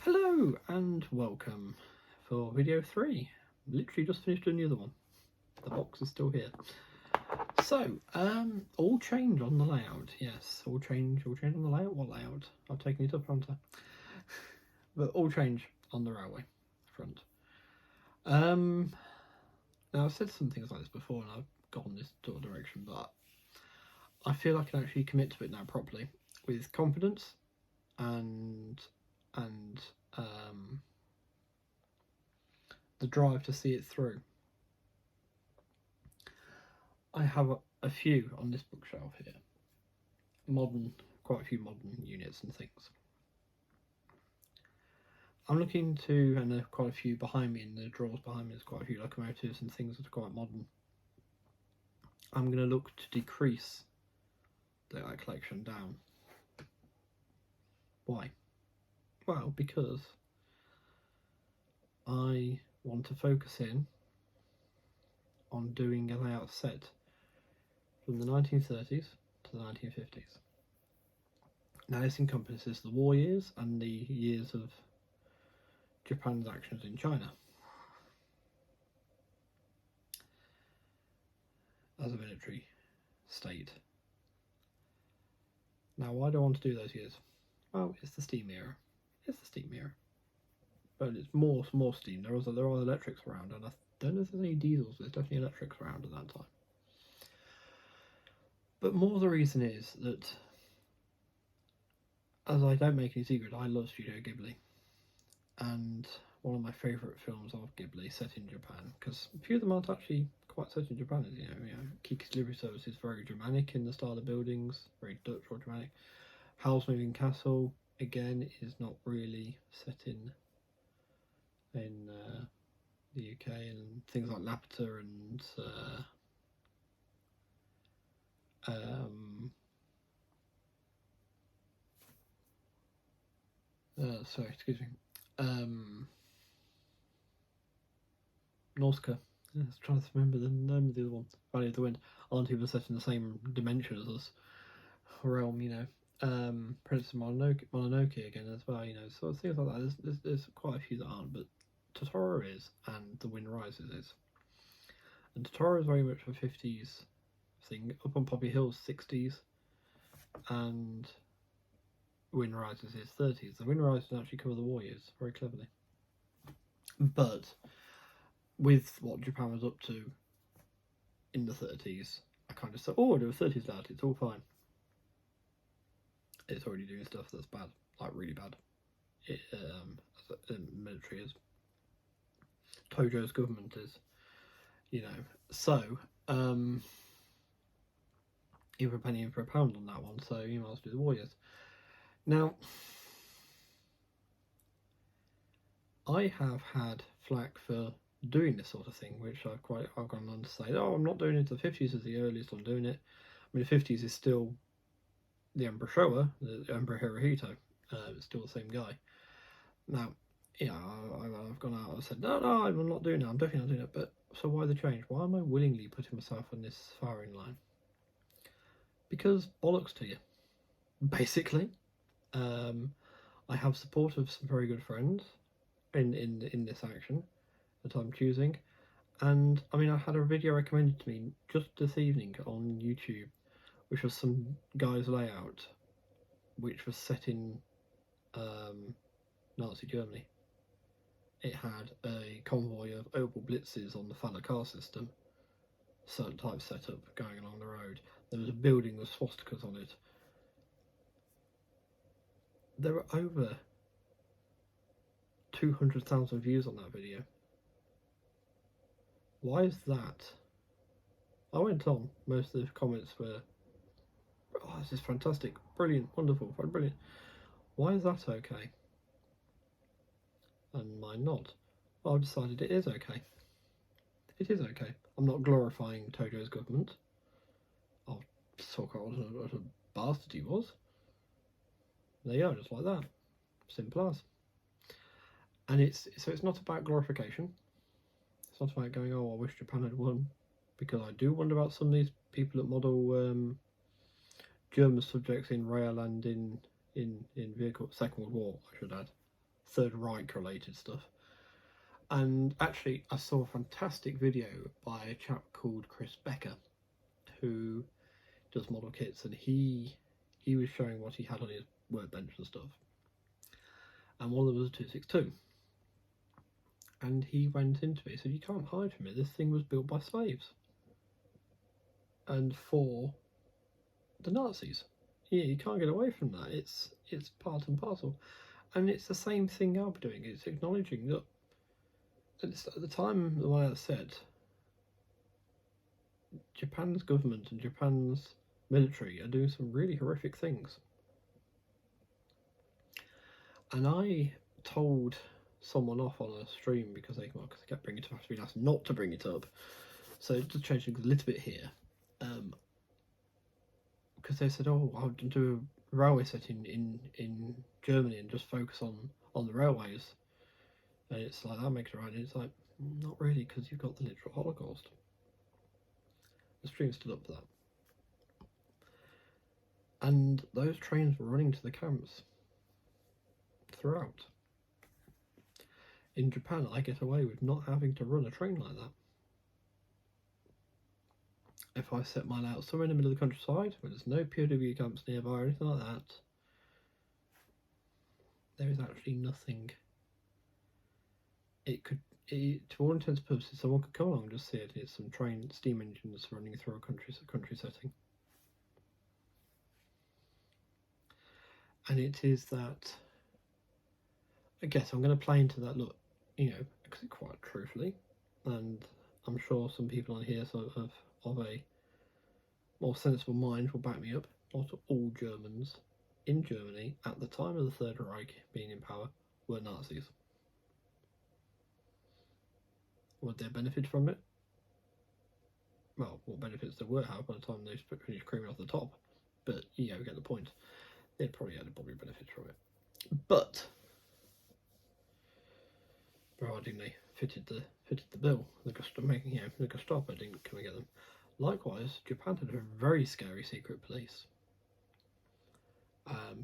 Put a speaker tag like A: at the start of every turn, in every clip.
A: Hello and welcome for video 3. Literally just finished doing the other one. The box is still here. So, all change on the layout. Yes, all change on the layout. What layout? I've taken it up, haven't I? But all change on the railway front. Now I've said some things like this before and I've gone this sort of direction, but I feel I can actually commit to it now properly with confidence and the drive to see it through. I have a few on this bookshelf here. Quite a few modern units and things. I'm looking to, and there are quite a few behind me, in the drawers behind me there's quite a few locomotives and things that are quite modern. I'm going to look to decrease that collection down. Why? Well, because I want to focus in on doing a layout set from the 1930s to the 1950s. Now this encompasses the war years and the years of Japan's actions in China as a military state. Now why do I want to do those years? Well, it's the steam era. But it's more steam. There are electrics around, and I don't know if there's any diesels, but there's definitely electrics around at that time. But more the reason is that, as I don't make any secret, I love Studio Ghibli. And one of my favourite films of Ghibli set in Japan, because a few of them aren't actually quite set in Japan. You know, Kiki's Delivery Service is very Germanic in the style of buildings, very Dutch or Germanic. Howl's Moving Castle, again, is not really set in the UK, and things like Laputa and sorry, excuse me. Nausicaa. I was trying to remember the name of the other one. Valley of the Wind aren't even set in the same dimension as us. Realm, you know. Princess Mononoke again as well, you know. So things like that. There's quite a few that aren't, but Totoro is, and The Wind Rises is. And Totoro is very much a 50s thing. Up on Poppy Hill's 60s, and Wind Rises is 30s. The Wind Rises actually cover the war years very cleverly. But with what Japan was up to in the 30s, I kind of said, oh, there were 30s lads, it's all fine. It's already doing stuff that's bad, like really bad. The military is. Tojo's government is, you know. So, in for a penny, in for a pound on that one, so you might as well do the war years. Now, I have had flack for doing this sort of thing, which I've gone on to say, oh, I'm not doing it. The 50s is the earliest I'm doing it. I mean, the 50s is still the Emperor Showa, the Emperor Hirohito. It's still the same guy. Now, yeah, I've gone out and said, no, I'm not doing it. I'm definitely not doing it. But so why the change? Why am I willingly putting myself on this firing line? Because bollocks to you, basically. I have support of some very good friends in this action that I'm choosing, and I mean, I had a video recommended to me just this evening on YouTube, which was some guy's layout, which was set in Nazi Germany. It had a convoy of Opel Blitzes on the Faller car system, certain type setup going along the road. There was a building with swastikas on it. There were over 200,000 views on that video. Why is that? I went on. Most of the comments were, oh, this is fantastic, brilliant, wonderful, brilliant. Why is that okay? And mine not? Well, I've decided it is okay. It is okay. I'm not glorifying Tojo's government. I'll talk about what a bastard he was. There you go, just like that. Simple as. And it's not about glorification. It's not about going, oh, I wish Japan had won, because I do wonder about some of these people that model German subjects in rail and in vehicle. Second World War, I should add. Third Reich related stuff. And actually, I saw a fantastic video by a chap called Chris Becker, who does model kits, and he was showing what he had on his workbench and stuff. And one of them was a 262. And he went into it. He said, "You can't hide from it. This thing was built by slaves and for the Nazis. Yeah, you can't get away from that. It's part and parcel." And it's the same thing I'll be doing. It's acknowledging that at the time, the way I said, Japan's government and Japan's military are doing some really horrific things. And I told someone off on a stream because they kept bringing it up. I've been asked not to bring it up. So just change things a little bit here. Because they said, "Oh, I'll do a railway set in Germany and just focus on the railways." And it's like, that makes it right. And it's like, not really, because you've got the literal Holocaust. The stream stood up for that. And those trains were running to the camps throughout. In Japan, I get away with not having to run a train like that. If I set mine out somewhere in the middle of the countryside, where there's no POW camps nearby or anything like that, there is actually nothing. To all intents and purposes, someone could come along and just see it. It's some steam engines running through a country setting. And it is that, I guess I'm going to play into that, look, because quite truthfully, and I'm sure some people on here of a more sensible mind will back me up, not all Germans in Germany at the time of the Third Reich being in power were Nazis. Would they benefit from it? Well, what benefits there were have by the time they finished creaming off the top, but we get the point. They probably benefit from it, but providing they fitted the bill, the Gestapo didn't come and get them. Likewise, Japan had a very scary secret police.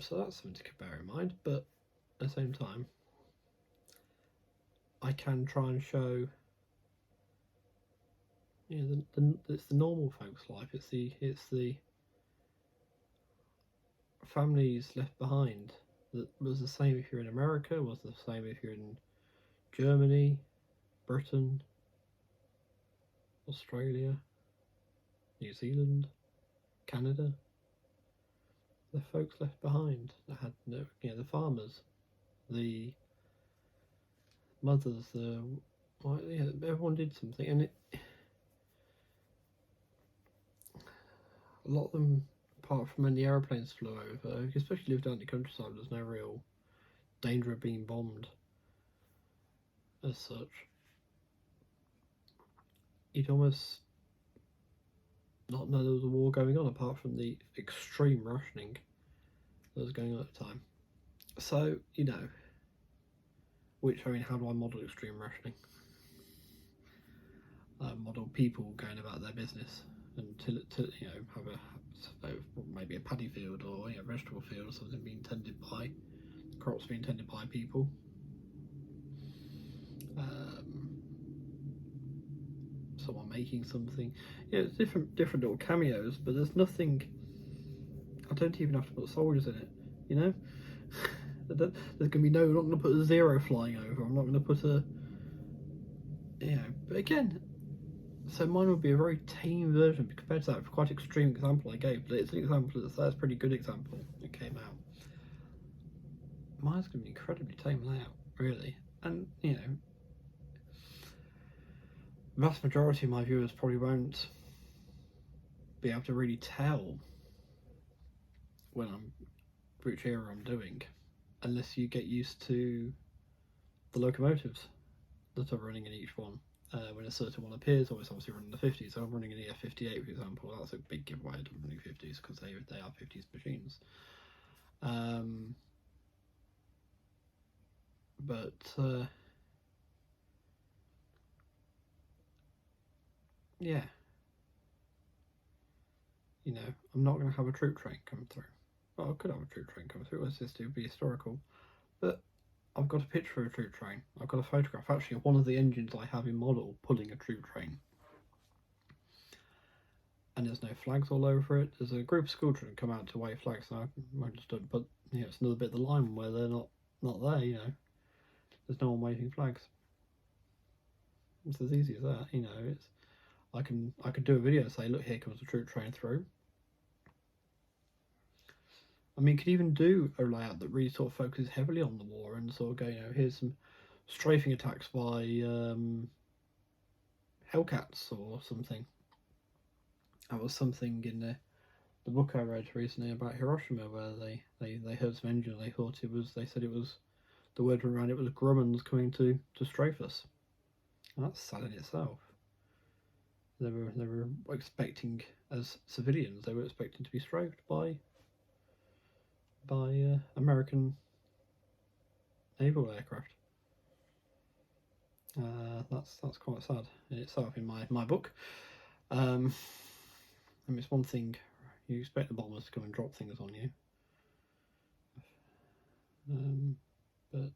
A: So that's something to bear in mind. But at the same time, I can try and show, it's the normal folks' life. It's the families left behind. That was the same if you're in America. Was the same if you're in Germany, Britain, Australia, New Zealand, Canada. The folks left behind that had no, the farmers, the mothers, everyone did something, and a lot of them, apart from when the aeroplanes flew over, especially lived out in the countryside, there's no real danger of being bombed as such. You'd almost not know there was a war going on, apart from the extreme rationing that was going on at the time. So, how do I model extreme rationing? I model people going about their business and have maybe a paddy field or a vegetable field or something being tended by crops being tended by people. Someone making something. It's different little cameos, but there's nothing. I don't even have to put soldiers in it. There's going to be I'm not going to put a zero flying over. I'm not going to put a. But again, so mine would be a very tame version compared to that quite extreme example I gave. But it's an example that's a pretty good example that came out. Mine's going to be incredibly tame layout, really, and vast majority of my viewers probably won't be able to really tell which era I'm doing, unless you get used to the locomotives that are running in each one. When a certain one appears, always obviously running the 50s. So I'm running an EF58, for example. That's a big giveaway. I don't running 50s because they are 50s machines. Yeah. I'm not going to have a troop train come through. Well, I could have a troop train come through. It's just to be historical. But I I've got a picture of a troop train. I've got a photograph actually of one of the engines I have in model pulling a troop train. And there's no flags all over it. There's a group of school children come out to wave flags, and I understood, but it's another bit of the line where they're not there. There's no one waving flags. It's as easy as that. It's I could do a video and say, look, here comes the troop train through. I mean, could even do a layout that really sort of focuses heavily on the war and sort of go, here's some strafing attacks by Hellcats or something. That was something in the book I read recently about Hiroshima, where they heard some engine. They said it was, the word around it was Grumman's coming to strafe us. And that's sad in itself. They were expecting, as civilians, they were expecting to be strafed by American naval aircraft. That's quite sad in itself in my book. I mean, it's one thing, you expect the bombers to come and drop things on you, but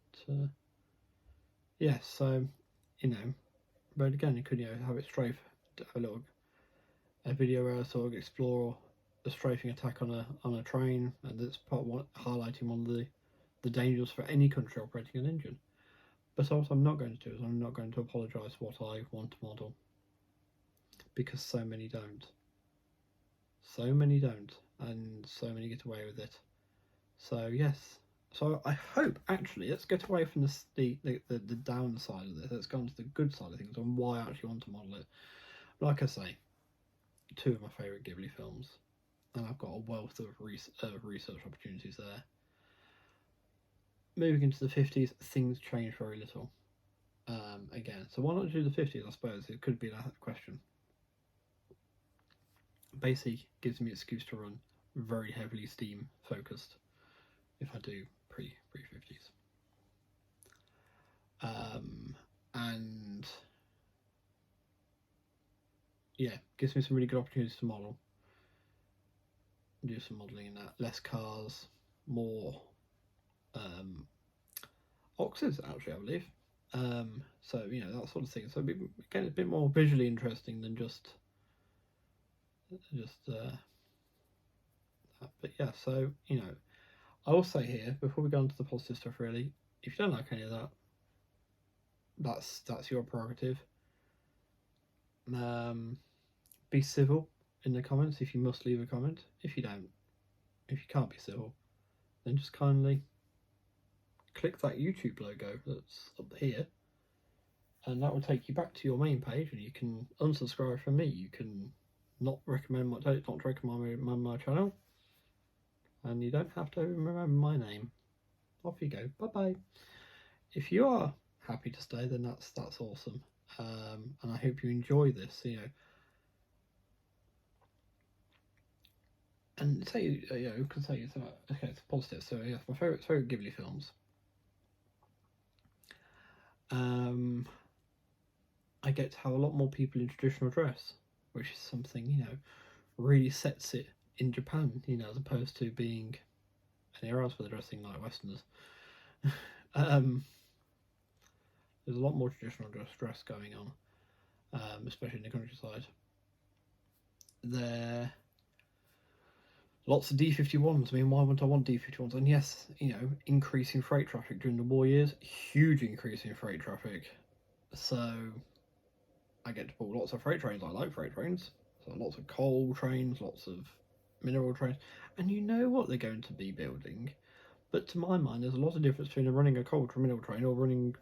A: yeah. So but again, you could have it strafe, have a video where I sort of explore a strafing attack on a train, and it's highlighting one of the dangers for any country operating an engine. But what I'm not going to do is I'm not going to apologise for what I want to model, because so many don't. So many don't, and so many get away with it. So yes. So I hope, actually, let's get away from the downside of this. Let's go on to the good side of things and why I actually want to model it. Like I say, 2 of my favourite Ghibli films, and I've got a wealth of research opportunities there. Moving into the 50s, things change very little. Again, so why not do the 50s? I suppose it could be that question. Basically, gives me an excuse to run very heavily steam focused if I do pre 50s. And yeah, gives me some really good opportunities to model. Do some modelling in that. Less cars, more Oxes, actually, I believe. So that sort of thing. So again, it's a bit more visually interesting than just that. But yeah, so I will say here before we go on to the positive stuff, really, if you don't like any of that, that's your prerogative. Be civil in the comments if you must leave a comment. If you can't be civil, then just kindly click that YouTube logo that's up here, and that will take you back to your main page, and you can unsubscribe from me. You can not recommend my channel, and you don't have to remember my name. Off you go. Bye bye. If you are happy to stay, then that's awesome, and I hope you enjoy this. And say you can say it's okay. It's positive. So yeah, my favorite Ghibli films. I get to have a lot more people in traditional dress, which is something really sets it in Japan. As opposed to being anywhere else where they're dressing like Westerners. There's a lot more traditional dress going on, especially in the countryside. There. Lots of D51s. I mean, why wouldn't I want D51s? And yes, increase in freight traffic during the war years, huge increase in freight traffic. So I get to pull lots of freight trains. I like freight trains. So lots of coal trains, lots of mineral trains. And you know what they're going to be building. But to my mind, there's a lot of difference between running a coal to mineral train or running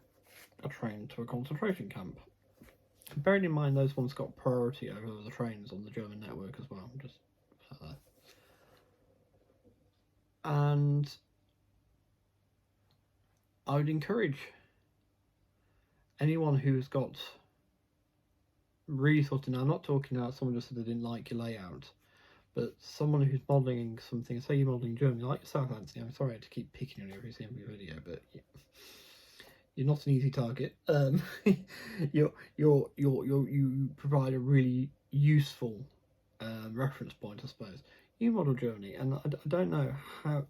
A: a train to a concentration camp. Bearing in mind those ones got priority over the trains on the German network as well. Just like that. And I would encourage anyone who's got really thought, and I'm not talking about someone just said they didn't like your layout, but someone who's modelling something, say you're modelling Germany, like yourself, Anthony. I'm sorry to keep picking on you every single video, but you're not an easy target. You provide a really useful reference point, I suppose. You model Germany, and I don't know how.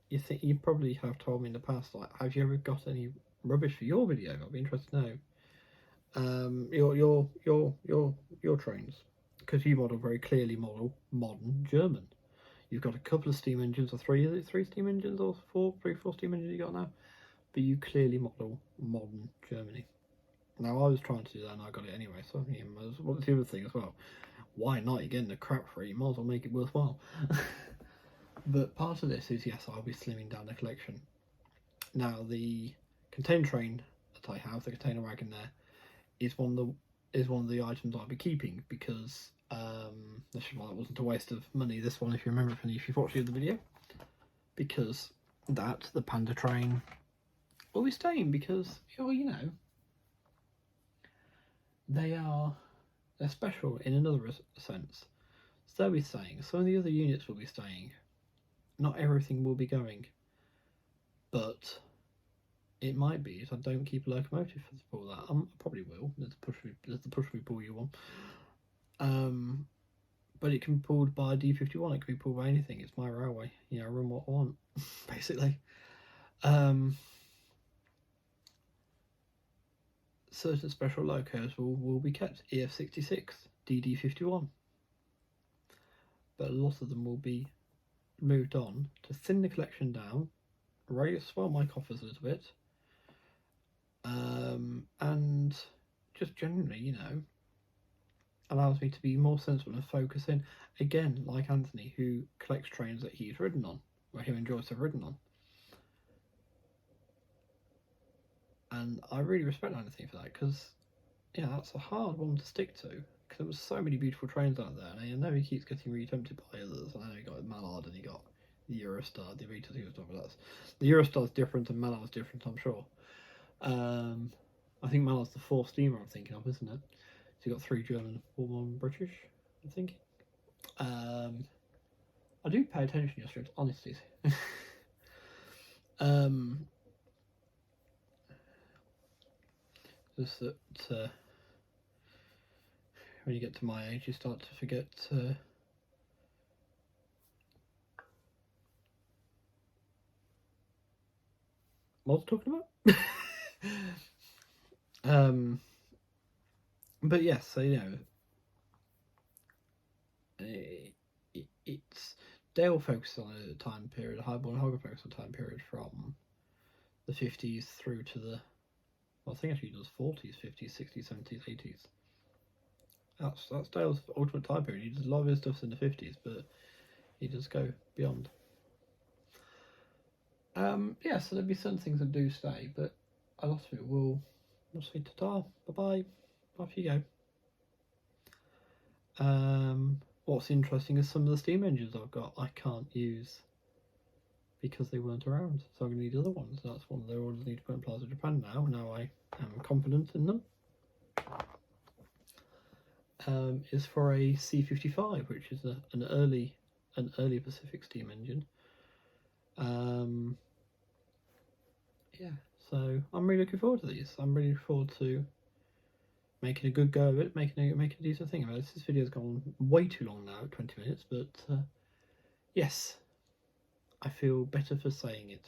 A: you probably have told me in the past, like, have you ever got any rubbish for your video? I'd be interested to know. Your trains, because you model very clearly model modern German. You've got a couple of steam engines, or three, is it three steam engines, or four steam engines you got now? But you clearly model modern Germany. Now, I was trying to do that and I got it anyway, so yeah, what's the other thing as well? Why not? You're getting the crap for it, you might as well make it worthwhile. But part of this is, yes, I'll be slimming down the collection. Now, the container train that I have, the container wagon there, is one of the items I'll be keeping, because this is why it wasn't a waste of money. This one, if you remember from if you've watched the other video, because the Panda train will be staying, because they're special in another sense. So they'll be staying. Some of the other units will be staying. Not everything will be going, but it might be if I don't keep a locomotive for that. I probably will. There's the push me pull you one. But it can be pulled by a D51. It can be pulled by anything. It's my railway. I run what I want, basically. Certain special locos will be kept. EF66, DD51. But a lot of them will be moved on to thin the collection down, swell my coffers a little bit, and just generally, allows me to be more sensible and focus in. Again, like Anthony, who collects trains that he's ridden on, or he enjoys to have ridden on. And I really respect Anthony for that, because, that's a hard one to stick to, because there was so many beautiful trains out there, and I know he keeps getting re-tempted by others. I know he got Mallard and he got the Eurostar, the Avitas he was talking about. The Eurostar's different and Mallard's different, I'm sure. I think Mallard's the fourth steamer I'm thinking of, isn't it? So you got 3 German, 1 British, I think. I do pay attention to your strict honesties. Just that when you get to my age, you start to forget. What was I talking about? But yes, so it's Dale focuses on a time period, Highborn Hogger focuses on a time period from the 50s through to the, I think actually he does 40s, 50s, 60s, 70s, 80s. That's Dale's ultimate time period. He does a lot of his stuff in the 50s, but he does go beyond. So there'll be some things that do stay, but a lot of it will say ta-ta, bye-bye, off you go. What's interesting is some of the steam engines I've got I can't use because they weren't around, so I'm going to need other ones. That's one of the orders I need to put in Plaza Japan now. Now I am confident in them. Is for a C55, which is an early Pacific steam engine. So I'm really looking forward to these. I'm really looking forward to making a good go of it, making a decent thing about it. This video's gone way too long now, 20 minutes, but yes, I feel better for saying it.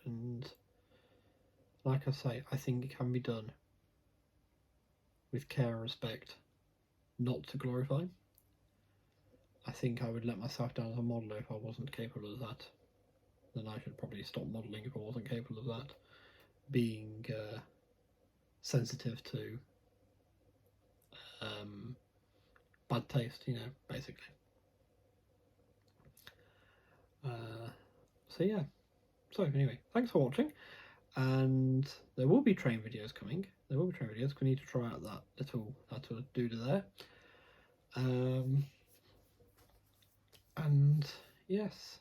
A: And like I say, I think it can be done with care and respect, not to glorify. I think I would let myself down as a modeler if I wasn't capable of that. Then I should probably stop modelling if I wasn't capable of that. Being sensitive to bad taste, basically. So yeah. So anyway, thanks for watching. And there will be train videos coming. There will be train videos. We need to try out that little doodah there. And yes,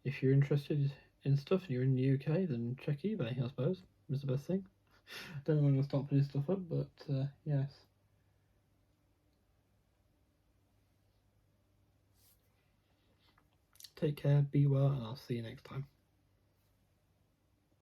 A: if you're interested in stuff and you're in the UK, then check eBay, I suppose, is the best thing. Don't know when I'll start putting stuff up, but yes. Take care, be well, and I'll see you next time.